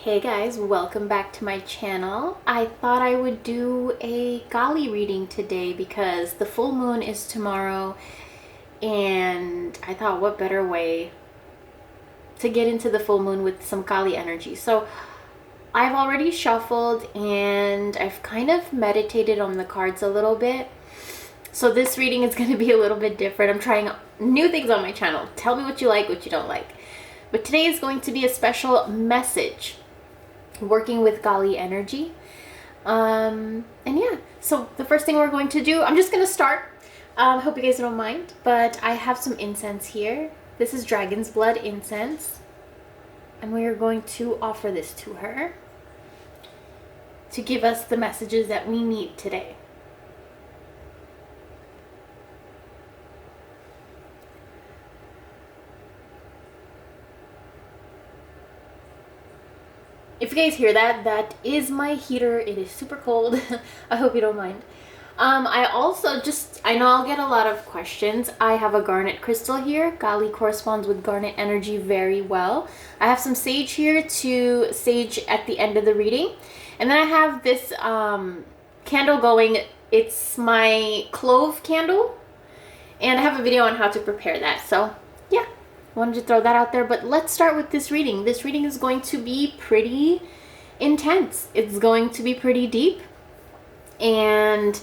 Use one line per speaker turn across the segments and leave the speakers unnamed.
Hey guys, welcome back to my channel. I thought I would do a Kali reading today because the full moon is tomorrow, and I thought what better way to get into the full moon with some Kali energy. So I've already shuffled and I've kind of meditated on the cards a little bit. So this reading is going to be a little bit different. I'm trying new things on my channel. Tell me what you like, what you don't like. But today is going to be a special message working with Kali energy. And yeah, so the first thing we're going to do, I'm just going to start. Hope you guys don't mind, but I have some incense here. This is dragon's blood incense, and we are going to offer this to her to give us the messages that we need today. If you guys hear that, that is my heater. It is super cold. I hope you don't mind. I also I know I'll get a lot of questions. I have a garnet crystal here. Kali corresponds with garnet energy very well. I have some sage here to sage at the end of the reading. And then I have this candle going. It's my clove candle. And I have a video on how to prepare that. So yeah, wanted to throw that out there. But let's start with this reading. This reading is going to be pretty intense. It's going to be pretty deep. And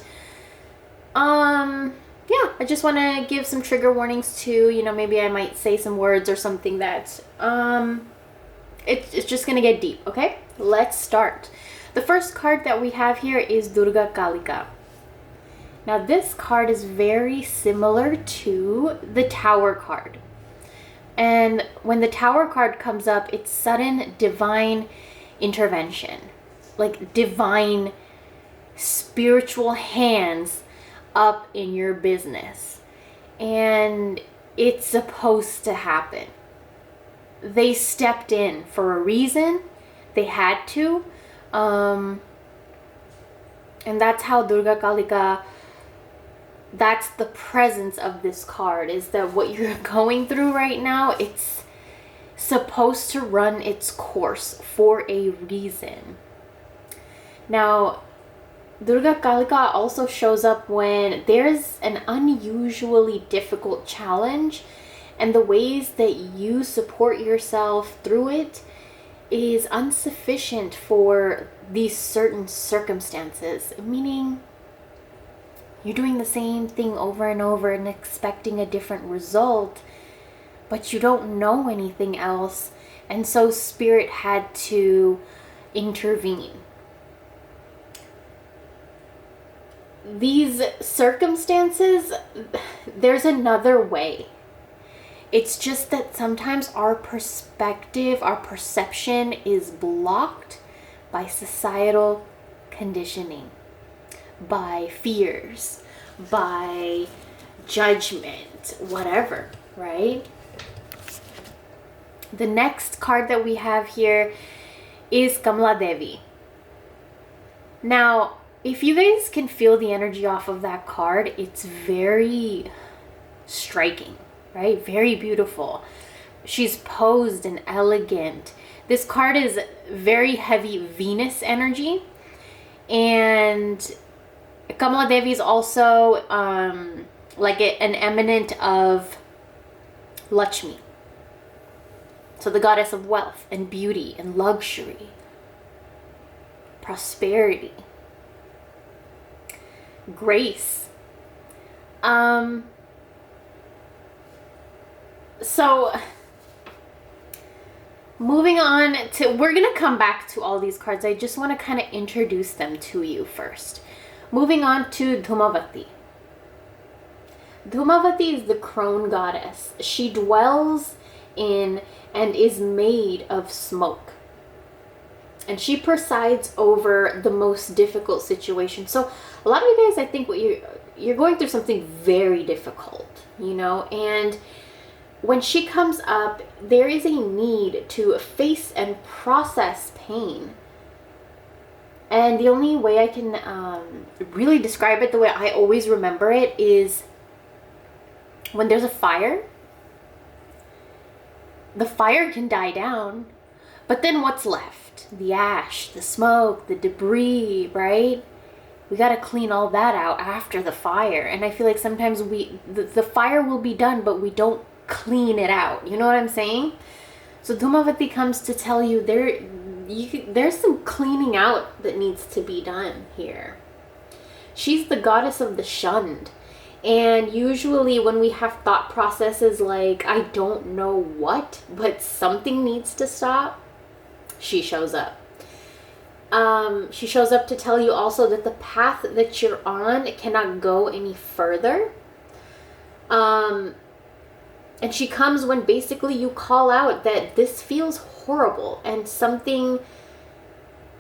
yeah, I just want to give some trigger warnings too. You know, maybe I might say some words or something that it's just gonna get deep. Okay, let's start. The first card that we have here is Durga Kalika. Now this card is very similar to the Tower card. And when the Tower card comes up, it's sudden divine intervention, like divine spiritual hands up in your business. And it's supposed to happen. They stepped in for a reason. They had to. And that's how Durga Kalika, that's the presence of this card, is that what you're going through right now, it's supposed to run its course for a reason. Now, Durga Kalika also shows up when there's an unusually difficult challenge, and the ways that you support yourself through it is insufficient for these certain circumstances, meaning you're doing the same thing over and over and expecting a different result, but you don't know anything else, and so Spirit had to intervene. These circumstances, there's another way. It's just that sometimes our perspective, our perception is blocked by societal conditioning, by fears, by judgment, whatever, right? The next card that we have here is Kamala Devi. Now, if you guys can feel the energy off of that card, it's very striking, right? Very beautiful. She's posed and elegant. This card is very heavy Venus energy. And Kamala Devi is also like an eminent of Lakshmi. So the goddess of wealth and beauty and luxury, prosperity, grace. So moving on to, we're going to come back to all these cards. I just want to kind of introduce them to you first. Moving on to Dhumavati. Dhumavati is the crone goddess. She dwells in and is made of smoke. And she presides over the most difficult situation. So a lot of you guys, I think what you're going through something very difficult, you know, and when she comes up, there is a need to face and process pain. And the only way I can really describe it, the way I always remember it, is when there's a fire, the fire can die down, But then what's left? The ash, the smoke, the debris, right? We got to clean all that out after the fire. And I feel like sometimes the fire will be done, but we don't clean it out. You know what I'm saying? So Dhumavati comes to tell you there's some cleaning out that needs to be done here. She's the goddess of the shunned. And usually when we have thought processes like, I don't know what, but something needs to stop, she shows up. She shows up to tell you also that the path that you're on cannot go any further. And she comes when basically you call out that this feels horrible and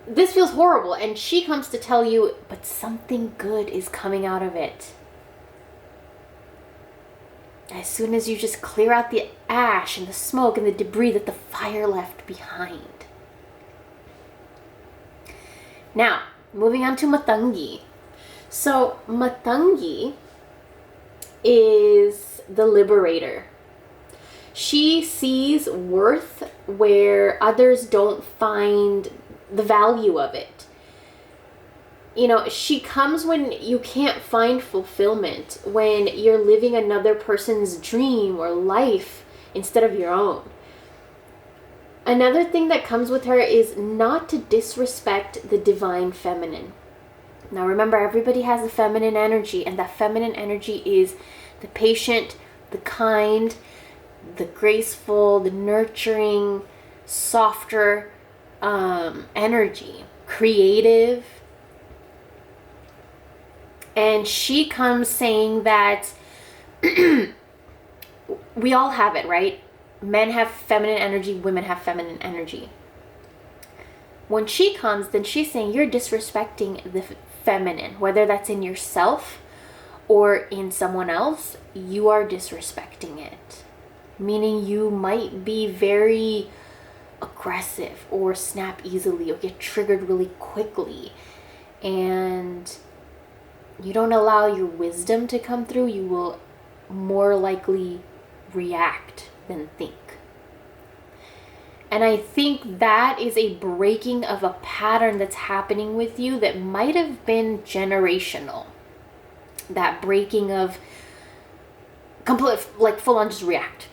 this feels horrible. And she comes to tell you, but something good is coming out of it. As soon as you just clear out the ash and the smoke and the debris that the fire left behind. Now, moving on to Matangi. So, Matangi is the liberator. She sees worth where others don't find the value of it. You know, she comes when you can't find fulfillment, when you're living another person's dream or life instead of your own. Another thing that comes with her is not to disrespect the divine feminine. Now remember, everybody has a feminine energy, and that feminine energy is the patient, the kind, the graceful, the nurturing, softer energy, creative. And she comes saying that we all have it, right? Men have feminine energy, women have feminine energy. When she comes, then she's saying you're disrespecting the feminine, whether that's in yourself or in someone else, you are disrespecting it. Meaning you might be very aggressive or snap easily or get triggered really quickly. And you don't allow your wisdom to come through, you will more likely react than think. And I think that is a breaking of a pattern that's happening with you that might have been generational. That breaking of complete, like full on just react.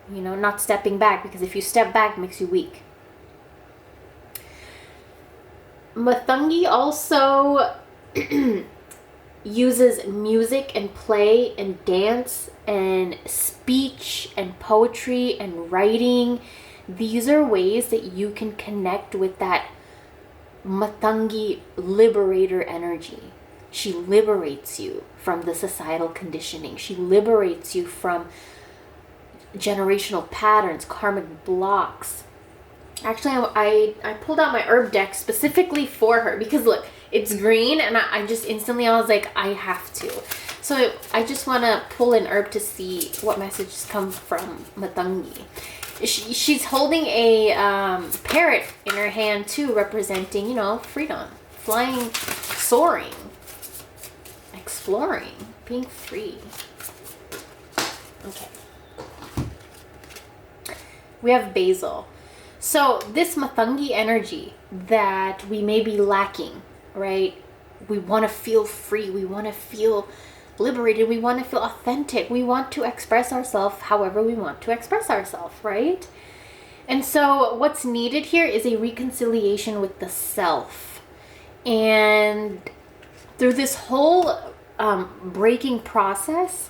You know, not stepping back, because if you step back, it makes you weak. Matangi also uses music and play and dance and speech and poetry and writing. These are ways that you can connect with that Matangi liberator energy. She liberates you from the societal conditioning. She liberates you from generational patterns, karmic blocks. Actually, I pulled out my herb deck specifically for her because look, it's green, and I just instantly, I was like, I have to. So I just want to pull an herb to see what messages come from Matangi. She's holding a parrot in her hand too, representing, you know, freedom, flying, soaring, exploring, being free. Okay. We have basil. So this Matangi energy that we may be lacking, right? We want to feel free. We want to feel liberated. We want to feel authentic. We want to express ourselves however we want to express ourselves, right? And so what's needed here is a reconciliation with the self. And through this whole breaking process,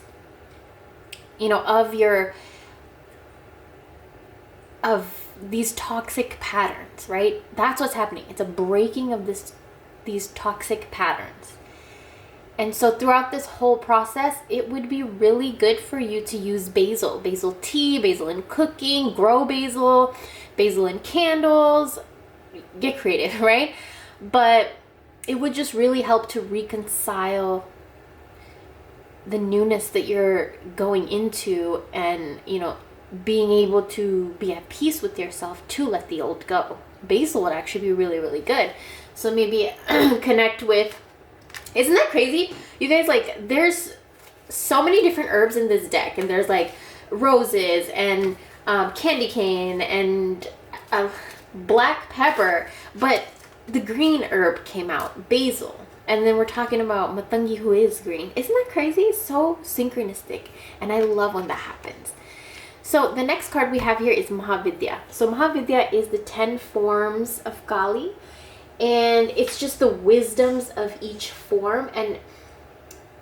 you know, of these toxic patterns, right? That's what's happening. It's a breaking of these toxic patterns. And so throughout this whole process, it would be really good for you to use basil tea, basil in cooking, grow basil in candles, get creative, right? But it would just really help to reconcile the newness that you're going into, and, you know, being able to be at peace with yourself to let the old go. Basil would actually be really, really good. So maybe connect with, isn't that crazy? You guys, like, there's so many different herbs in this deck, and there's like roses and candy cane and black pepper, but the green herb came out, basil. And then we're talking about matangi, who is green. Isn't that crazy? So synchronistic. And I love when that happens. So the next card we have here is Mahavidya. So Mahavidya is the 10 forms of Kali. And it's just the wisdoms of each form. And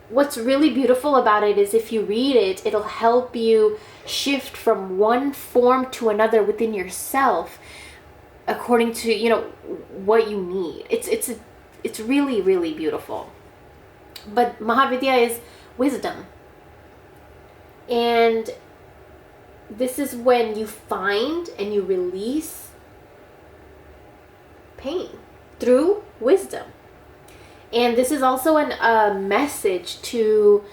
what's really beautiful about it is if you read it, it'll help you shift from one form to another within yourself according to, you know, what you need. It's really, really beautiful. But Mahavidya is wisdom. And this is when you find and you release pain through wisdom. And this is also a message to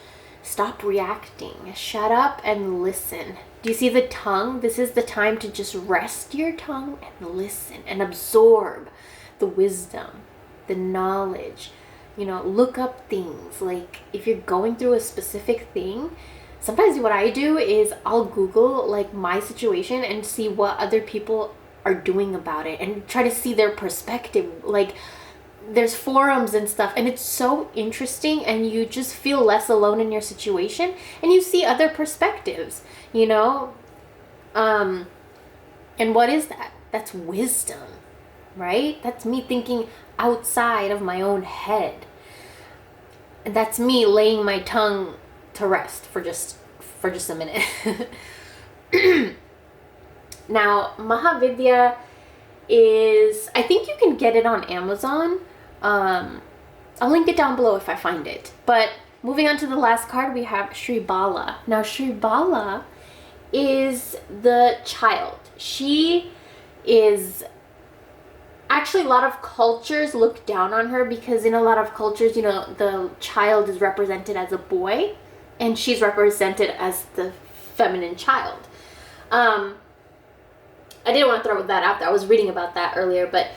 stop reacting. Shut up and listen. Do you see the tongue? This is the time to just rest your tongue and listen and absorb the wisdom, the knowledge. You know, look up things. Like if you're going through a specific thing, sometimes what I do is I'll Google like my situation and see what other people are doing about it and try to see their perspective. Like there's forums and stuff, and it's so interesting, and you just feel less alone in your situation, and you see other perspectives, you know. And what is that? That's wisdom, right? That's me thinking outside of my own head. And that's me laying my tongue to rest for just a minute. Now, Mahavidya is, I think you can get it on Amazon. I'll link it down below if I find it. But moving on to the last card, we have Shri Bala. Now, Shri Bala is the child. She is, actually a lot of cultures look down on her because in a lot of cultures, you know, the child is represented as a boy and she's represented as the feminine child. I didn't want to throw that out there. I was reading about that earlier, but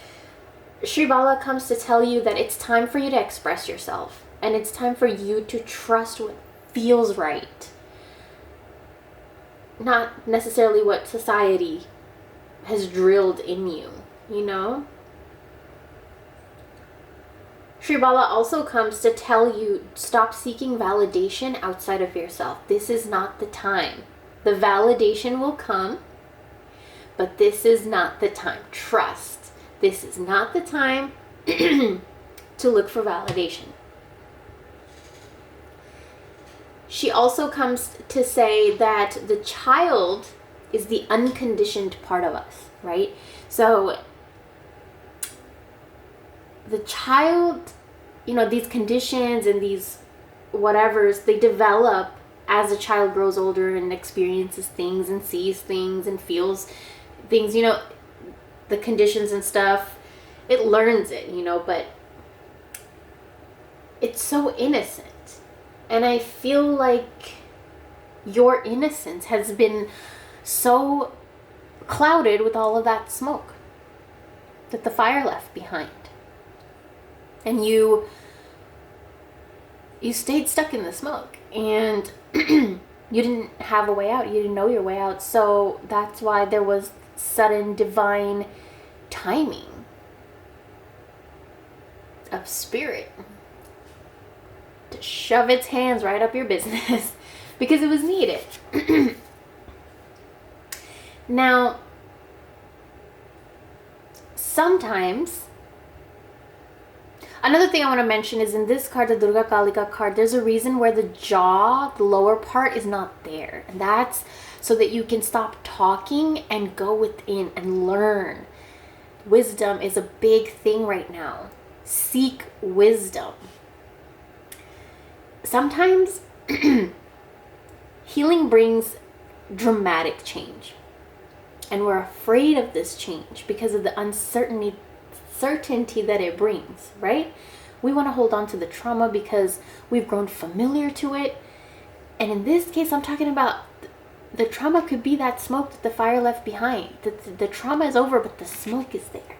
Shri Bala comes to tell you that it's time for you to express yourself, and it's time for you to trust what feels right, not necessarily what society has drilled in you, you know? Shri Bala also comes to tell you, stop seeking validation outside of yourself. This is not the time. The validation will come, but this is not the time. Trust. This is not the time to look for validation. She also comes to say that the child is the unconditioned part of us, right? So the child, you know, these conditions and these whatevers, they develop as a child grows older and experiences things and sees things and feels things, you know, the conditions and stuff, it learns it, you know, but it's so innocent. And I feel like your innocence has been so clouded with all of that smoke that the fire left behind. And you stayed stuck in the smoke, and you didn't have a way out. You didn't know your way out. So that's why there was sudden divine timing of spirit to shove its hands right up your business because it was needed. Now, sometimes, another thing I want to mention is in this card, the Durga Kalika card, there's a reason where the jaw, the lower part, is not there. And that's so that you can stop talking and go within and learn. Wisdom is a big thing right now. Seek wisdom. Sometimes healing brings dramatic change. And we're afraid of this change because of the certainty that it brings, right? We want to hold on to the trauma because we've grown familiar to it. And in this case, I'm talking about the trauma could be that smoke that the fire left behind. The trauma is over, but the smoke is there.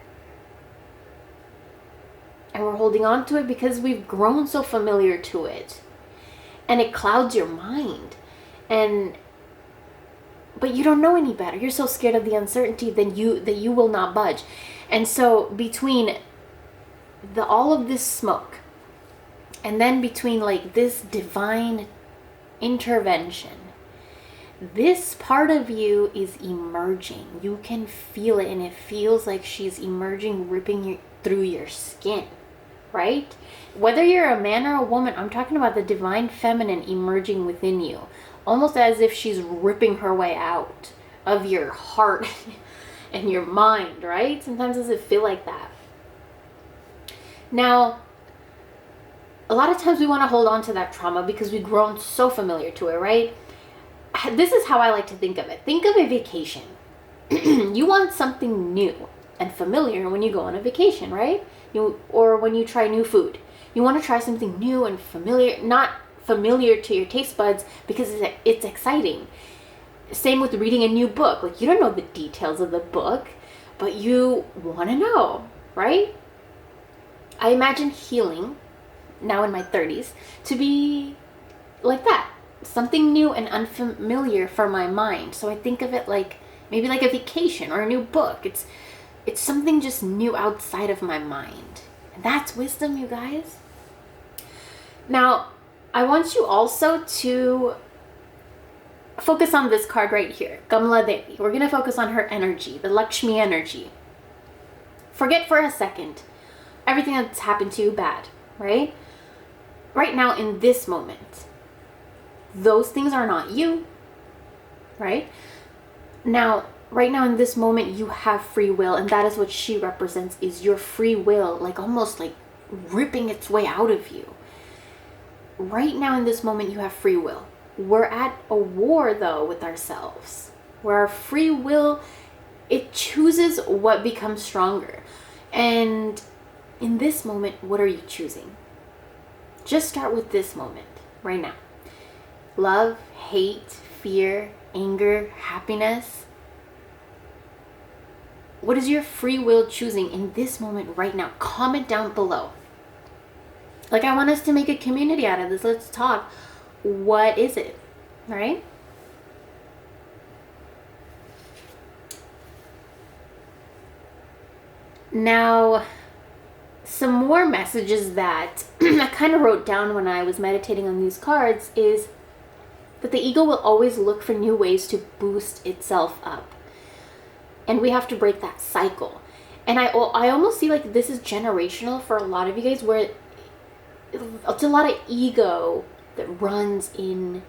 And we're holding on to it because we've grown so familiar to it. And it clouds your mind. And but you don't know any better. You're so scared of the uncertainty that you will not budge. And so between all of this smoke, and then between like this divine intervention, this part of you is emerging. You can feel it, and it feels like she's emerging, ripping through your skin, right? Whether you're a man or a woman, I'm talking about the divine feminine emerging within you, almost as if she's ripping her way out of your heart and your mind, right? Sometimes does it feel like that? Now, a lot of times we want to hold on to that trauma because we've grown so familiar to it, right? This is how I like to think of it. Think of a vacation. You want something new and familiar when you go on a vacation, right? Or when you try new food. You want to try something new and familiar, not familiar to your taste buds because it's exciting. Same with reading a new book. Like, you don't know the details of the book, but you want to know, right? I imagine healing, now in my 30s, to be like that. Something new and unfamiliar for my mind. So I think of it like maybe like a vacation or a new book. It's something just new outside of my mind. And that's wisdom, you guys. Now, I want you also to focus on this card right here, Kamala Devi. We're going to focus on her energy, the Lakshmi energy. Forget for a second everything that's happened to you bad, right? Right now in this moment, those things are not you, right? Now, right now in this moment, you have free will, and that is what she represents, is your free will, like almost like ripping its way out of you. Right now in this moment, you have free will. We're at a war, though, with ourselves, where our free will, it chooses what becomes stronger. And in this moment, what are you choosing? Just start with this moment, right now. Love, hate, fear, anger, happiness. What is your free will choosing in this moment right now? Comment down below. Like, I want us to make a community out of this. Let's talk. What is it? Right? Now, some more messages that I kind of wrote down when I was meditating on these cards is that the ego will always look for new ways to boost itself up. And we have to break that cycle. And I almost see like this is generational for a lot of you guys, where it's a lot of ego that runs in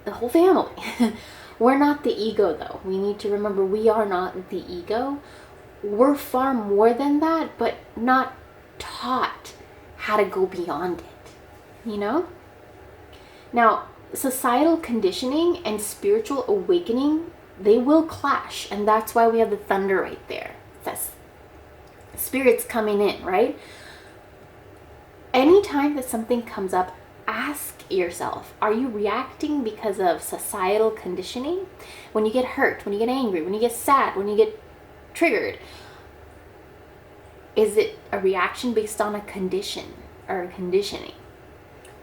the whole family. We're not the ego, though. We need to remember we are not the ego. We're far more than that, but not taught how to go beyond it, you know? Now, societal conditioning and spiritual awakening, they will clash, and that's why we have the thunder right there. That's spirits coming in, right? Anytime that something comes up, ask yourself, are you reacting because of societal conditioning? When you get hurt, when you get angry, when you get sad, when you get triggered, is it a reaction based on a condition or a conditioning?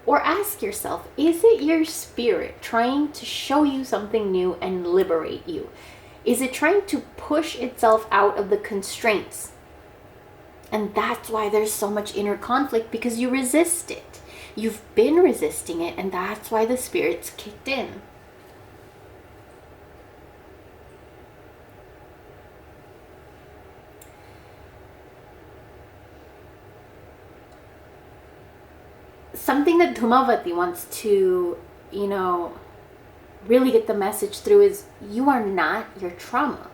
Or ask yourself, is it your spirit trying to show you something new and liberate you? Is it trying to push itself out of the constraints? And that's why there's so much inner conflict, because you resist it. You've been resisting it, and that's why the spirits kicked in. Something that Dhumavati wants to, really get the message through is you are not your trauma.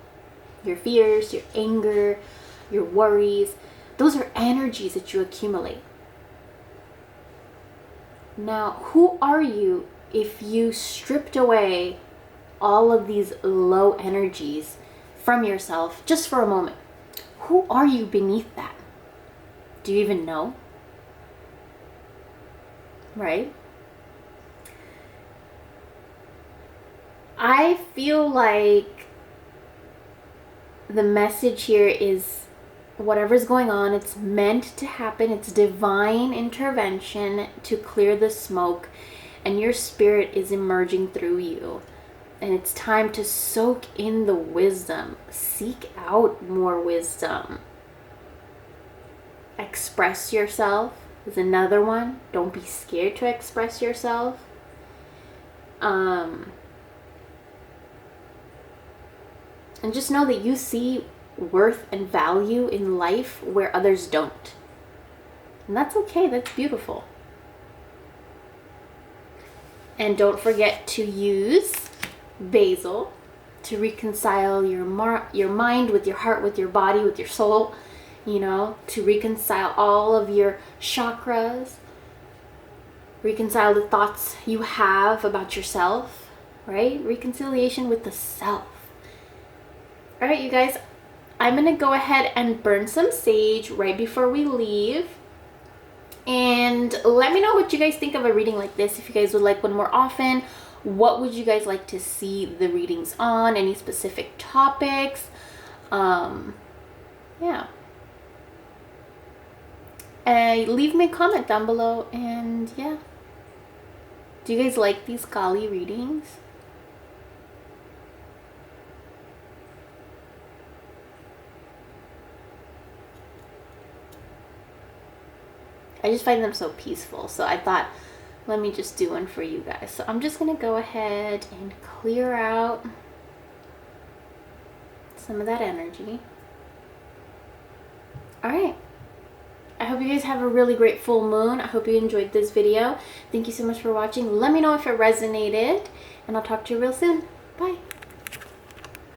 Your fears, your anger, your worries, those are energies that you accumulate. Now, who are you if you stripped away all of these low energies from yourself just for a moment? Who are you beneath that? Do you even know? Right? I feel like the message here is whatever's going on, it's meant to happen. It's divine intervention to clear the smoke, and your spirit is emerging through you. And it's time to soak in the wisdom. Seek out more wisdom. Express yourself is another one. Don't be scared to express yourself. And just know that you see worth and value in life where others don't. And that's okay. That's beautiful. And don't forget to use basil to reconcile your mind with your heart, with your body, with your soul, you know, to reconcile all of your chakras, reconcile the thoughts you have about yourself, right? Reconciliation with the self. All right, you guys, I'm going to go ahead and burn some sage right before we leave. And let me know what you guys think of a reading like this. If you guys would like one more often, what would you guys like to see the readings on? Any specific topics? Yeah. Leave me a comment down below. And yeah. Do you guys like these Kali readings? I just find them so peaceful. So I thought, let me just do one for you guys. So I'm just going to go ahead and clear out some of that energy. All right. I hope you guys have a really great full moon. I hope you enjoyed this video. Thank you so much for watching. Let me know if it resonated, and I'll talk to you real soon. Bye.